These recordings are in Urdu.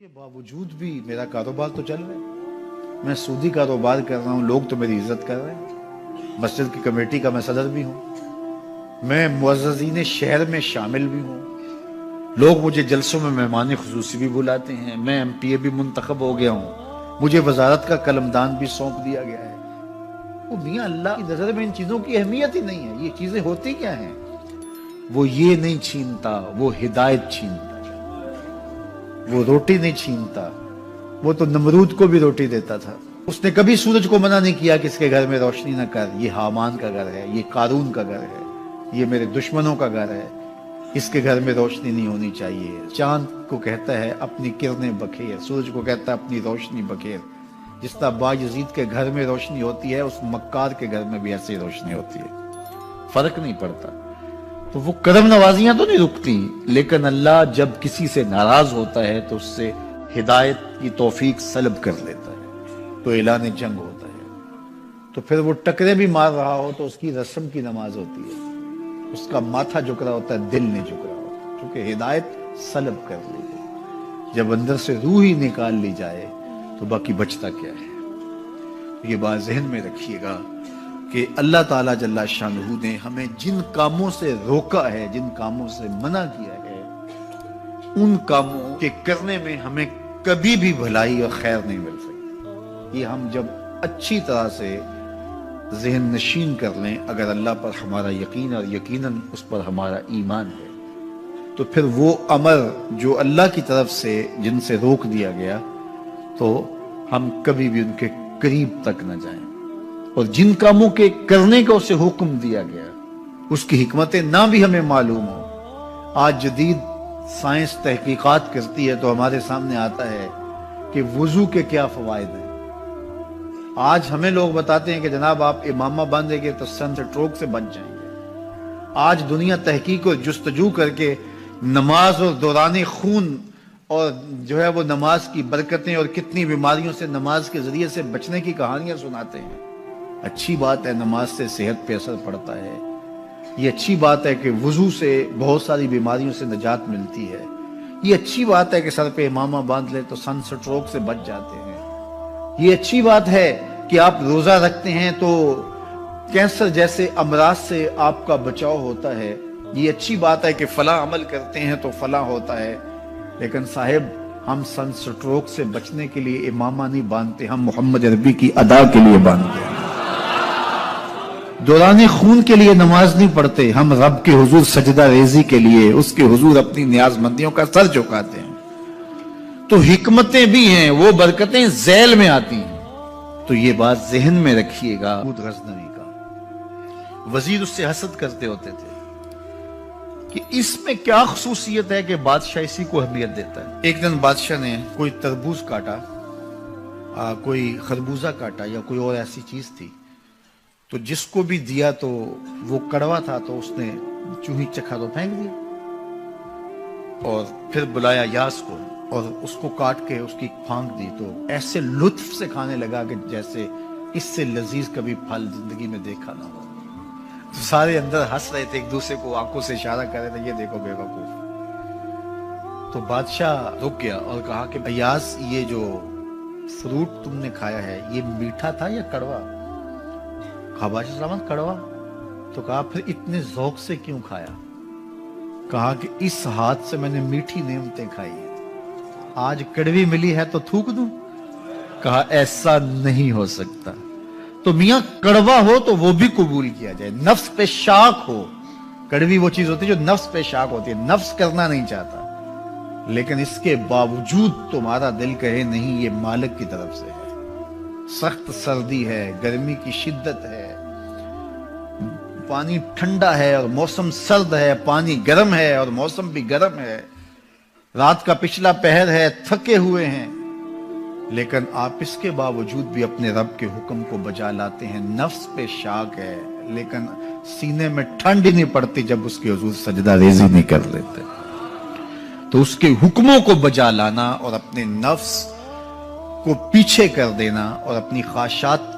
کے باوجود بھی میرا کاروبار تو چل رہا ہے، میں سودی کاروبار کر رہا ہوں، لوگ تو میری عزت کر رہے ہیں، مسجد کی کمیٹی کا میں صدر بھی ہوں، میں معززین شہر میں شامل بھی ہوں، لوگ مجھے جلسوں میں مہمان خصوصی بھی بلاتے ہیں، میں ایم پی اے بھی منتخب ہو گیا ہوں، مجھے وزارت کا قلمدان بھی سونپ دیا گیا ہے۔ وہ میاں اللہ کی نظر میں ان چیزوں کی اہمیت ہی نہیں ہے، یہ چیزیں ہوتی کیا ہیں؟ وہ یہ نہیں چھینتا، وہ ہدایت چھینتا، وہ روٹی نہیں چھینتا، وہ تو نمرود کو بھی روٹی دیتا تھا۔ اس نے کبھی سورج کو منع نہیں کیا کہ اس کے گھر میں روشنی نہ کر، یہ حامان کا گھر ہے، یہ قارون کا گھر ہے، یہ میرے دشمنوں کا گھر ہے، اس کے گھر میں روشنی نہیں ہونی چاہیے۔ چاند کو کہتا ہے اپنی کرنیں بکھیر، سورج کو کہتا ہے اپنی روشنی بکھیر۔ جس طرح باجزید کے گھر میں روشنی ہوتی ہے، اس مکار کے گھر میں بھی ایسی روشنی ہوتی ہے، فرق نہیں پڑتا۔ تو وہ کرم نوازیاں تو نہیں رکتی، لیکن اللہ جب کسی سے ناراض ہوتا ہے تو اس سے ہدایت کی توفیق سلب کر لیتا ہے، تو اعلان جنگ ہوتا ہے۔ تو پھر وہ ٹکرے بھی مار رہا ہو تو اس کی رسم کی نماز ہوتی ہے، اس کا ماتھا جھک رہا ہوتا ہے، دل نہیں جھک رہا ہوتا، کیونکہ ہدایت سلب کر لی گئی۔ جب اندر سے روح ہی نکال لی جائے تو باقی بچتا کیا ہے؟ یہ بات ذہن میں رکھیے گا کہ اللہ تعالیٰ جل شانہ نے ہمیں جن کاموں سے روکا ہے، جن کاموں سے منع کیا ہے، ان کاموں کے کرنے میں ہمیں کبھی بھی بھلائی اور خیر نہیں مل سکتی۔ یہ ہم جب اچھی طرح سے ذہن نشین کر لیں، اگر اللہ پر ہمارا یقین اور یقیناً اس پر ہمارا ایمان ہے، تو پھر وہ امر جو اللہ کی طرف سے جن سے روک دیا گیا، تو ہم کبھی بھی ان کے قریب تک نہ جائیں، اور جن کاموں کے کرنے کا اسے حکم دیا گیا اس کی حکمتیں نہ بھی ہمیں معلوم ہو۔ آج جدید سائنس تحقیقات کرتی ہے تو ہمارے سامنے آتا ہے کہ وضو کے کیا فوائد ہیں۔ آج ہمیں لوگ بتاتے ہیں کہ جناب آپ امامہ باندھیں گے تو سن سٹروک سے بچ جائیں گے۔ آج دنیا تحقیق اور جستجو کر کے نماز اور دوران خون اور جو ہے وہ نماز کی برکتیں اور کتنی بیماریوں سے نماز کے ذریعے سے بچنے کی کہانیاں سناتے ہیں۔ اچھی بات ہے، نماز سے صحت پہ اثر پڑتا ہے، یہ اچھی بات ہے کہ وضو سے بہت ساری بیماریوں سے نجات ملتی ہے، یہ اچھی بات ہے کہ سر پہ امامہ باندھ لے تو سن سٹروک سے بچ جاتے ہیں، یہ اچھی بات ہے کہ آپ روزہ رکھتے ہیں تو کینسر جیسے امراض سے آپ کا بچاؤ ہوتا ہے، یہ اچھی بات ہے کہ فلاں عمل کرتے ہیں تو فلاں ہوتا ہے۔ لیکن صاحب، ہم سن سٹروک سے بچنے کے لیے امامہ نہیں باندھتے، ہم محمد عربی کی ادا کے لیے باندھتے ہیں۔ دوران خون کے لیے نماز نہیں پڑھتے، ہم رب کے حضور سجدہ ریزی کے لیے اس کے حضور اپنی نیاز مندیوں کا سر جھکاتے ہیں۔ تو حکمتیں بھی ہیں، وہ برکتیں ذیل میں آتی ہیں۔ تو یہ بات ذہن میں رکھیے گا۔ غزنوی کا وزیر اس سے حسد کرتے ہوتے تھے کہ اس میں کیا خصوصیت ہے کہ بادشاہ اسی کو اہمیت دیتا ہے۔ ایک دن بادشاہ نے کوئی تربوز کاٹا، کوئی خربوزہ کاٹا یا کوئی اور ایسی چیز تھی، تو جس کو بھی دیا تو وہ کڑوا تھا، تو اس نے چوہی چکھا تو پھینک دیا، اور پھر بلایا یاس کو اور اس کو کاٹ کے اس کی پھانک دی، تو ایسے لطف سے کھانے لگا کہ جیسے اس سے لذیذ کبھی پھل زندگی میں دیکھا نہ ہو۔ تو سارے اندر ہنس رہے تھے، ایک دوسرے کو آنکھوں سے اشارہ کر رہے تھے، یہ دیکھو بے وقوف۔ تو بادشاہ رک گیا اور کہا کہ ایاز، یہ جو فروٹ تم نے کھایا ہے یہ میٹھا تھا یا کڑوا؟ کہا بادشاہ سلامت کڑوا۔ تو کہا پھر اتنے ذوق سے کیوں کھایا؟ کہا کہ اس ہاتھ سے میں نے میٹھی نعمتیں کھائی ہیں، آج کڑوی ملی ہے تو تھوک دوں؟ کہا ایسا نہیں ہو سکتا۔ تو میاں کڑوا ہو تو وہ بھی قبول کیا جائے، نفس پہ شاک ہو۔ کڑوی وہ چیز ہوتی ہے جو نفس پہ شاک ہوتی ہے، نفس کرنا نہیں چاہتا، لیکن اس کے باوجود تمہارا دل کہے نہیں، یہ مالک کی طرف سے ہے۔ سخت سردی ہے، گرمی کی شدت ہے، پانی ٹھنڈا ہے اور موسم سرد ہے، پانی گرم ہے اور موسم بھی گرم ہے، رات کا پچھلا پہر ہے، تھکے ہوئے ہیں، لیکن آپ اس کے باوجود بھی اپنے رب کے حکم کو بجا لاتے ہیں۔ نفس پہ شاک ہے، لیکن سینے میں ٹھنڈ ہی نہیں پڑتی جب اس کے حضور سجدہ ریزی نہیں کر لیتے۔ تو اس کے حکموں کو بجا لانا اور اپنے نفس کو پیچھے کر دینا اور اپنی خواہشات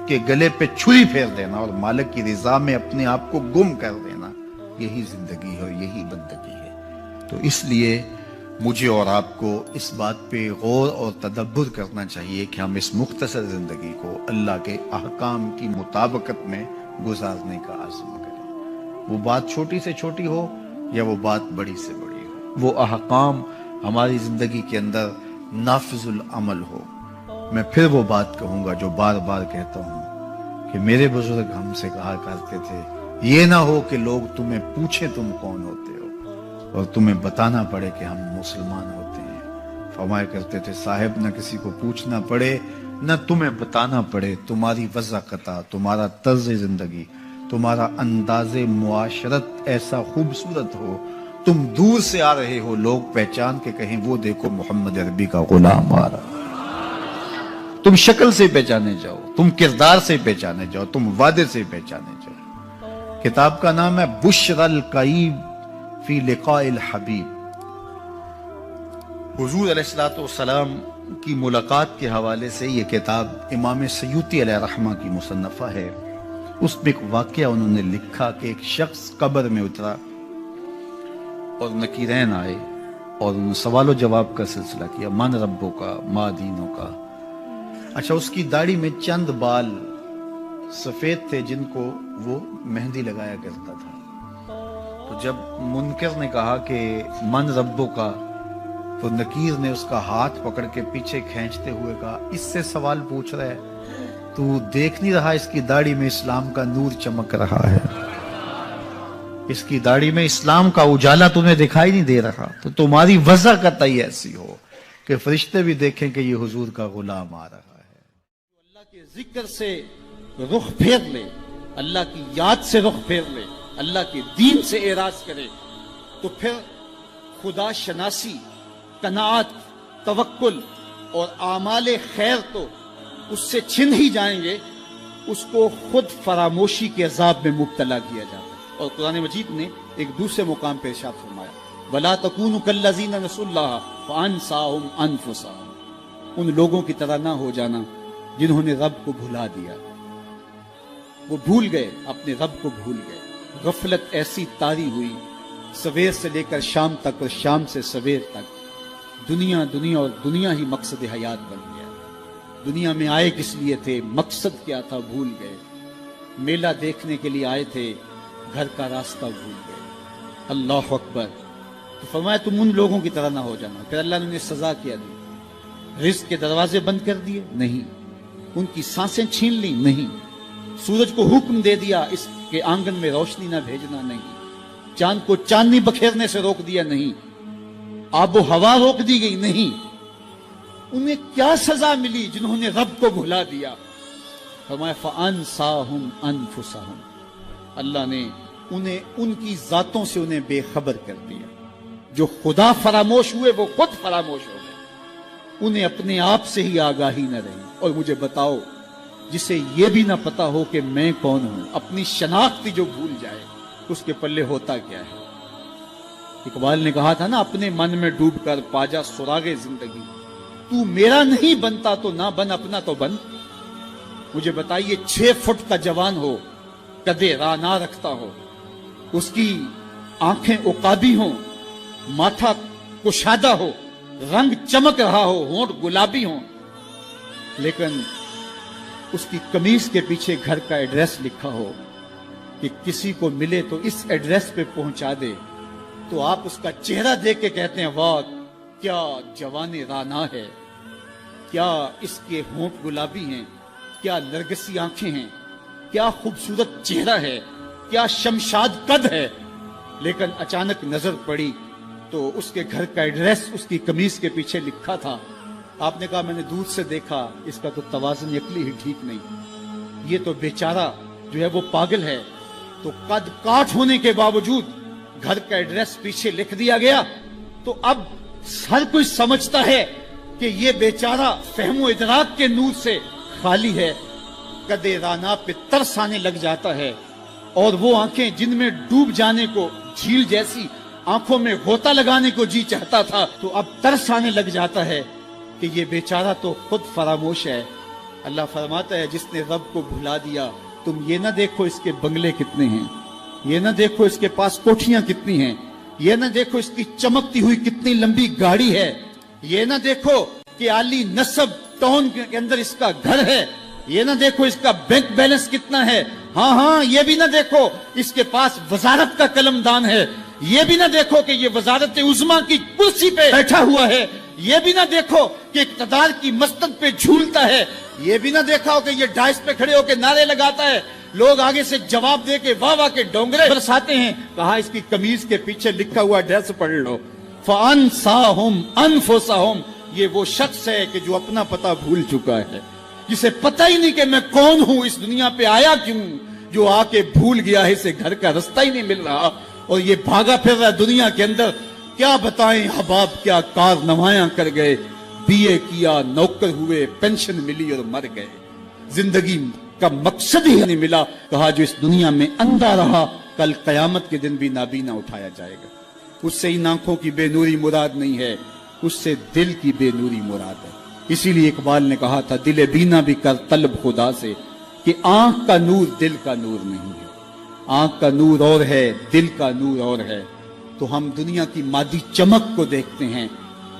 کے گلے پہ چھری پھیر دینا اور مالک کی رضا میں اپنے آپ کو گم کر دینا، یہی زندگی ہے اور یہی بندگی ہے۔ تو اس لیے مجھے اور آپ کو اس بات پہ غور اور تدبر کرنا چاہیے کہ ہم اس مختصر زندگی کو اللہ کے احکام کی مطابقت میں گزارنے کا عزم کریں، وہ بات چھوٹی سے چھوٹی ہو یا وہ بات بڑی سے بڑی ہو، وہ احکام ہماری زندگی کے اندر نافذ العمل ہو۔ میں پھر وہ بات کہوں گا جو بار بار کہتا ہوں کہ میرے بزرگ ہم سے کہا کرتے تھے، یہ نہ ہو کہ لوگ تمہیں پوچھیں تم کون ہوتے ہو اور تمہیں بتانا پڑے کہ ہم مسلمان ہوتے ہیں۔ فرمایا کرتے تھے صاحب نہ کسی کو پوچھنا پڑے نہ تمہیں بتانا پڑے، تمہاری وضاحت، تمہارا طرز زندگی، تمہارا انداز معاشرت ایسا خوبصورت ہو، تم دور سے آ رہے ہو لوگ پہچان کے کہیں وہ دیکھو محمد عربی کا غلام آ رہا، تم شکل سے پہچانے جاؤ، تم کردار سے پہچانے جاؤ، تم وعدے سے پہچانے جاؤ۔ کتاب کا نام ہے بشر القیب فی لقاء الحبیب۔ حضور علیہ السلام کی ملاقات کے حوالے سے یہ کتاب امام سیوطی علیہ رحمہ کی مصنفہ ہے۔ اس میں ایک واقعہ انہوں نے لکھا کہ ایک شخص قبر میں اترا اور نکیرین آئے اور انہوں نے سوال و جواب کا سلسلہ کیا، من ربوں کا، ما دینوں کا۔ اچھا، اس کی داڑھی میں چند بال سفید تھے جن کو وہ مہندی لگایا کرتا تھا۔ تو جب منکر نے کہا کہ من ربوں کا، تو نکیر نے اس کا ہاتھ پکڑ کے پیچھے کھینچتے ہوئے کہا اس سے سوال پوچھ رہا ہے، تو دیکھ نہیں رہا اس کی داڑھی میں اسلام کا نور چمک رہا ہے، اس کی داڑھی میں اسلام کا اجالا تمہیں دکھائی نہیں دے رہا، تو تمہاری وجہ قطعی ایسی ہو کہ فرشتے بھی دیکھیں کہ یہ حضور کا غلام آ رہا ہے۔ اللہ کے ذکر سے رخ پھیر لے، اللہ کی یاد سے رخ پھیر لے، اللہ کے دین سے اعراض کرے، تو پھر خدا شناسی، قناعت، توکل اور اعمال خیر تو اس سے چھن ہی جائیں گے، اس کو خود فراموشی کے عذاب میں مبتلا کیا جاتا ہے۔ اور قرآن مجید نے ایک دوسرے مقام پہ ارشاد فرمایا وَلَا تَكُونُوا كَالَّذِينَ نَسُوا اللَّهَ فَأَنسَاهُمْ أَنفُسَهُمْ، ان لوگوں کی طرح نہ ہو جانا جنہوں نے رب کو بھلا دیا، وہ بھول گئے، اپنے رب کو بھول گئے، غفلت ایسی طاری ہوئی، سویر سے لے کر شام تک اور شام سے سویر تک دنیا اور دنیا ہی مقصد حیات بن گیا۔ دنیا میں آئے کس لیے تھے، مقصد کیا تھا، بھول گئے۔ میلہ دیکھنے کے لیے آئے تھے، گھر کا راستہ بھول گئے۔ اللہ اکبر۔ تو فرمایا تم ان لوگوں کی طرح نہ ہو جانا۔ پھر اللہ نے انہیں سزا کیا دی، رزق کے دروازے بند کر دیے؟ نہیں۔ ان کی سانسیں چھین لی؟ نہیں۔ سورج کو حکم دے دیا اس کے آنگن میں روشنی نہ بھیجنا؟ نہیں۔ چاند کو چاندنی بکھیرنے سے روک دیا؟ نہیں۔ آب و ہوا روک دی گئی؟ نہیں۔ انہیں کیا سزا ملی جنہوں نے رب کو بھلا دیا؟ فرمایا فَأَنسَاهُمْ أَنفُسَهُمْ، اللہ نے انہیں ان کی ذاتوں سے انہیں بے خبر کر دیا۔ جو خدا فراموش ہوئے وہ خود فراموش ہو گئے، انہیں اپنے آپ سے ہی آگاہی نہ رہی۔ اور مجھے بتاؤ، جسے یہ بھی نہ پتا ہو کہ میں کون ہوں، اپنی شناخت جو بھول جائے، اس کے پلے ہوتا کیا ہے؟ اقبال نے کہا تھا نا، اپنے من میں ڈوب کر پاجا سراغے زندگی، تو میرا نہیں بنتا تو نہ بن، اپنا تو بن۔ مجھے بتائیے، 6 فٹ کا جوان ہو، قدے رانا رکھتا ہو، اس کی آنکھیں عقابی ہوں، ماتھا کشادہ ہو، رنگ چمک رہا ہو، ہونٹ گلابی ہوں، لیکن اس کی قمیض کے پیچھے گھر کا ایڈریس لکھا ہو کہ کسی کو ملے تو اس ایڈریس پہ پہنچا دے، تو آپ اس کا چہرہ دیکھ کے کہتے ہیں واہ کیا جوان رانا ہے، کیا اس کے ہونٹ گلابی ہیں، کیا نرگسی آنکھیں ہیں، کیا خوبصورت چہرہ ہے، کیا شمشاد قد ہے۔ لیکن اچانک نظر پڑی تو اس کے گھر کا ایڈریس اس کی قمیض کے پیچھے لکھا تھا۔ آپ نے کہا میں نے دور سے دیکھا، اس کا تو توازن عقلی ہی ٹھیک نہیں، یہ تو بیچارہ جو ہے وہ پاگل ہے۔ تو قد کاٹ ہونے کے باوجود گھر کا ایڈریس پیچھے لکھ دیا گیا، تو اب ہر کوئی سمجھتا ہے کہ یہ بیچارہ فہم و ادراک کے نور سے خالی ہے۔ قدِ رانا پہ ترس آنے لگ جاتا ہے، اور وہ آنکھیں جن میں ڈوب جانے کو، جھیل جیسی آنکھوں میں غوطہ لگانے کو جی چاہتا تھا، تو اب ترس آنے لگ جاتا ہے کہ یہ بیچارہ تو خود فراموش ہے۔ اللہ فرماتا ہے جس نے رب کو بھلا دیا، تم یہ نہ دیکھو اس کے بنگلے کتنے ہیں، یہ نہ دیکھو اس کے پاس کوٹھیاں کتنی ہیں، یہ نہ دیکھو اس کی چمکتی ہوئی کتنی لمبی گاڑی ہے، یہ نہ دیکھو کہ عالی نسب ٹاؤن کے اندر اس کا گھر ہے، یہ نہ دیکھو اس کا بینک بیلنس کتنا ہے، ہاں یہ بھی نہ دیکھو اس کے پاس وزارت کا قلم دان ہے، یہ بھی نہ دیکھو کہ یہ وزارت عظمیٰ کی کرسی پہ بیٹھا ہوا ہے، یہ بھی نہ دیکھو کہ اقتدار کی مسند پہ جھولتا ہے، یہ بھی نہ دیکھا ہو کہ یہ ڈائس پہ کھڑے ہو کے نعرے لگاتا ہے، لوگ آگے سے جواب دے کے واہ واہ کے ڈونگرے برساتے ہیں۔ کہا اس کی قمیض کے پیچھے لکھا ہوا ایڈریس پڑھ لو، فَأَنْسَاهُمْ أَنفُسَهُمْ، یہ وہ شخص ہے کہ جو اپنا پتہ بھول چکا ہے، جسے پتہ ہی نہیں کہ میں کون ہوں، اس دنیا پہ آیا کیوں، جو آ کے بھول گیا ہے، اسے گھر کا رستہ ہی نہیں مل رہا اور یہ بھاگا پھر رہا دنیا کے اندر۔ کیا بتائیں حباب کیا کار نمایاں کر گئے، بی اے کیا، نوکر ہوئے، پینشن ملی اور مر گئے، زندگی کا مقصد ہی نہیں ملا۔ کہا جو اس دنیا میں اندھا رہا کل قیامت کے دن بھی نابینا اٹھایا جائے گا۔ اس سے ان آنکھوں کی بے نوری مراد نہیں ہے، اس سے دل کی بے نوری مراد ہے۔ اسی لیے اقبال نے کہا تھا دل بینا بھی کر طلب خدا سے، کہ آنکھ کا نور دل کا نور نہیں ہے، آنکھ کا نور اور ہے، دل کا نور اور ہے۔ تو ہم دنیا کی مادی چمک کو دیکھتے ہیں،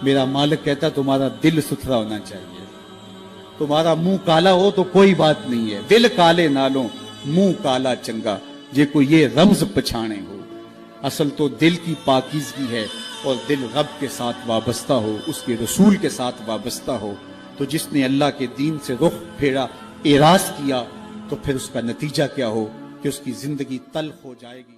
میرا مالک کہتا تمہارا دل ستھرا ہونا چاہیے، تمہارا منہ کالا ہو تو کوئی بات نہیں ہے، دل کالے نالوں منہ کالا چنگا، جے کو یہ رمز پچھانے ہو۔ اصل تو دل کی پاکیزگی ہے، اور دل رب کے ساتھ وابستہ ہو، اس کے رسول کے ساتھ وابستہ ہو۔ تو جس نے اللہ کے دین سے رخ پھیرا، اعراض کیا، تو پھر اس کا نتیجہ کیا ہو کہ اس کی زندگی تلخ ہو جائے گی۔